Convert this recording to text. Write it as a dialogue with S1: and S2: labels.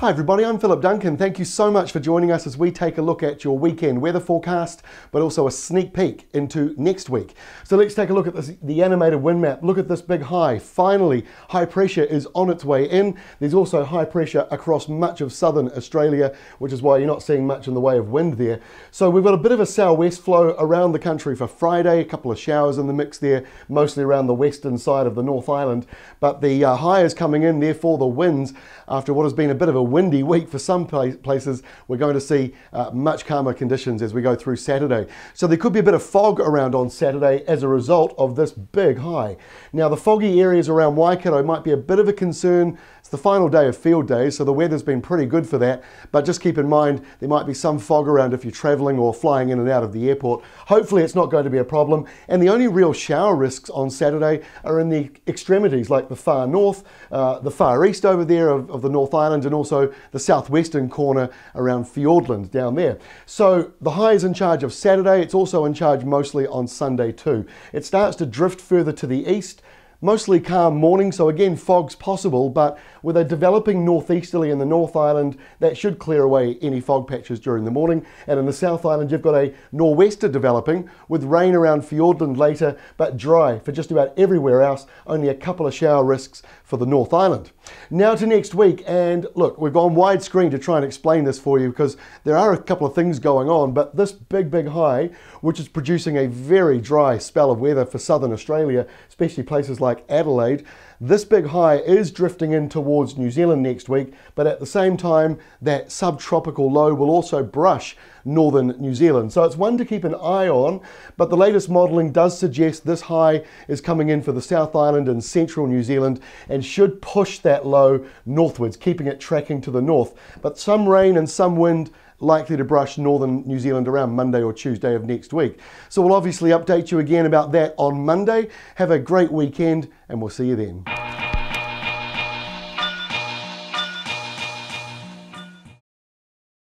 S1: Hi everybody, I'm Philip Duncan. Thank you so much for joining us as we take a look at your weekend weather forecast, but also a sneak peek into next week. So let's take a look at the animated wind map. Look at this big high. Finally, high pressure is on its way in. There's also high pressure across much of southern Australia, which is why you're not seeing much in the way of wind there. So we've got a bit of a southwest flow around the country for Friday, a couple of showers in the mix there, mostly around the western side of the North Island. But the high is coming in, therefore the winds, after what has been a bit of a windy week for some places, we're going to see much calmer conditions as we go through Saturday. So there could be a bit of fog around on Saturday as a result of this big high. Now the foggy areas around Waikato might be a bit of a concern. It's the final day of field days, so the weather's been pretty good for that, but just keep in mind there might be some fog around if you're travelling or flying in and out of the airport. Hopefully it's not going to be a problem, and the only real shower risks on Saturday are in the extremities like the far north, the far east over there of the North Island, and also the southwestern corner around Fieldays down there. So the high is in charge of Saturday. It's also in charge mostly on Sunday too. It starts to drift further to the east. Mostly calm morning, so again fog's possible, but with a developing northeasterly in the North Island, that should clear away any fog patches during the morning. And in the South Island you've got a nor'wester developing with rain around Fieldays later, but dry for just about everywhere else. Only a couple of shower risks for the North Island. Now to next week, and look, we've gone widescreen to try and explain this for you because there are a couple of things going on, but this big high, which is producing a very dry spell of weather for southern Australia, especially places like Adelaide, this big high is drifting in towards New Zealand next week, but at the same time that subtropical low will also brush northern New Zealand. So it's one to keep an eye on, but the latest modelling does suggest this high is coming in for the South Island and central New Zealand and should push that low northwards, keeping it tracking to the north. But some rain and some wind likely to brush northern New Zealand around Monday or Tuesday of next week. So we'll obviously update you again about that on Monday. Have a great weekend and we'll see you then.